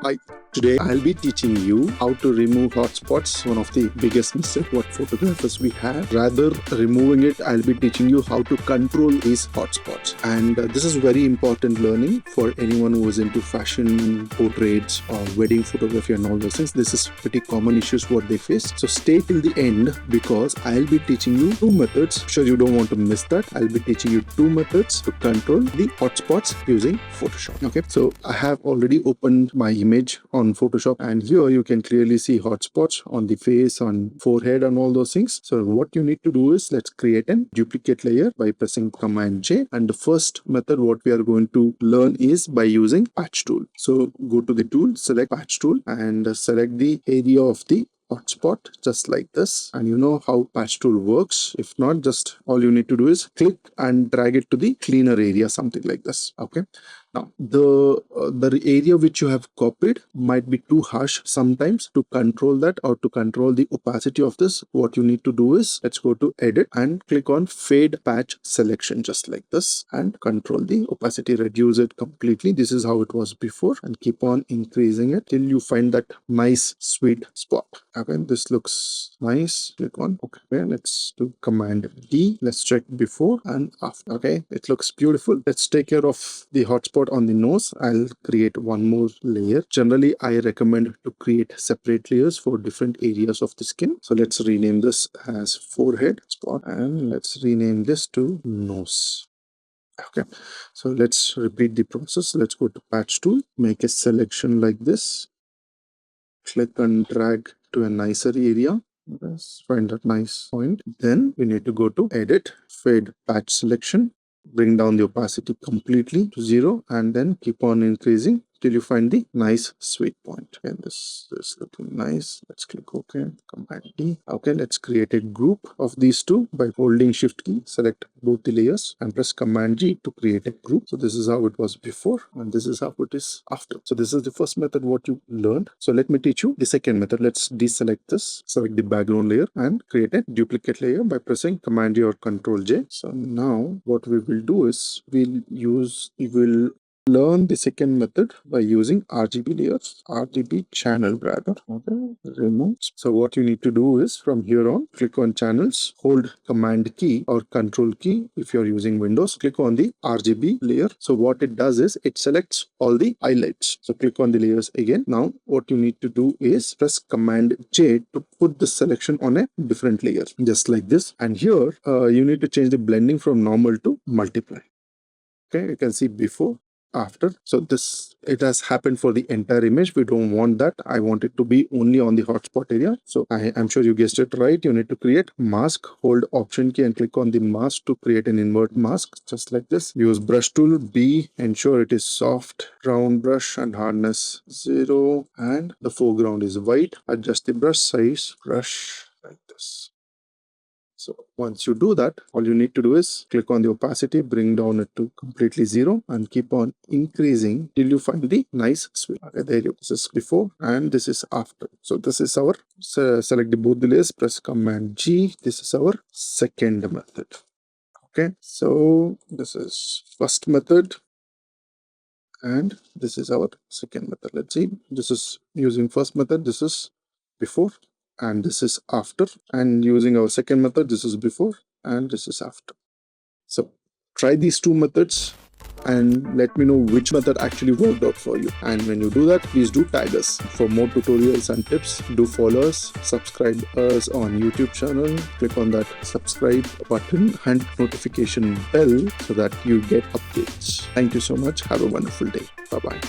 Hi. Today I'll be teaching you how to remove hotspots, one of the biggest mistakes what photographers we have. Rather removing it, I'll be teaching you how to control these hotspots. And this is very important learning for anyone who is into fashion, portraits, or wedding photography and all those things. This is pretty common issues what they face. So stay till the end because I'll be teaching you two methods. Sure, you don't want to miss that. I'll be teaching you two methods to control the hotspots using Photoshop. Okay, so I have already opened my image on Photoshop, and here you can clearly see hotspots on the face, on forehead, and all those things. So what you need to do is let's create a duplicate layer by pressing Command J, and the first method what we are going to learn is by using patch tool. So go to the tool, select patch tool, and select the area of the hotspot just like this. And you know how patch tool works. If not, just all you need to do is click and drag it to the cleaner area, something like this. Okay, now the area which you have copied might be too harsh sometimes. To control that, or to control the opacity of this, what you need to do is let's go to edit and click on fade patch selection just like this, and control the opacity, reduce it completely. This is how it was before, and keep on increasing it till you find that nice sweet spot. Okay, this looks nice. Click on okay. Let's do Command D. Let's check before and after. Okay, it looks beautiful. Let's take care of the hotspot on the nose. I'll create one more layer. Generally, I recommend to create separate layers for different areas of the skin. So let's rename this as forehead spot, and let's rename this to nose. Okay, so let's repeat the process. Let's go to patch tool, make a selection like this, click and drag to a nicer area. Let's find that nice point. Then we need to go to edit, fade patch selection, bring down the opacity completely to 0, and then keep on increasing till you find the nice sweet point. And this is looking nice. Let's click OK, Command D. Okay, let's create a group of these two by holding Shift key, select both the layers and press Command G to create a group. So this is how it was before, and this is how it is after. So this is the first method what you learned. So let me teach you the second method. Let's deselect this, select the background layer, and create a duplicate layer by pressing Command J or Control J. So now what we will do is we will learn the second method by using RGB layers, RGB channel rather. Okay, remove. So what you need to do is from here on, click on channels, hold Command key or Control key if you're using Windows, click on the RGB layer. So what it does is it selects all the highlights. So click on the layers again. Now what you need to do is press Command J to put the selection on a different layer, just like this. And here you need to change the blending from normal to multiply. Okay, you can see before, after. So this, it has happened for the entire image. We don't want that. I want it to be only on the hotspot area. So I'm sure you guessed it right. You need to create mask, hold Option key and click on the mask to create an invert mask just like this. Use brush tool, B, ensure it is soft, round brush and hardness 0, and the foreground is white. Adjust the brush size, brush like this. So once you do that, all you need to do is click on the opacity, bring down it to completely 0, and keep on increasing till you find the nice sweep. Okay, there you go. This is before and this is after. So this is our, select both the layers, press Command G. This is our second method. Okay, so this is first method and this is our second method. Let's see. This is using first method. This is before, and this is after, and using our second method, this is before and this is after. So try these two methods and let me know which method actually worked out for you. And when you do that, please do tag us. For more tutorials and tips, do follow us, subscribe us on YouTube channel, click on that subscribe button and notification bell so that you get updates. Thank you so much. Have a wonderful day. Bye bye.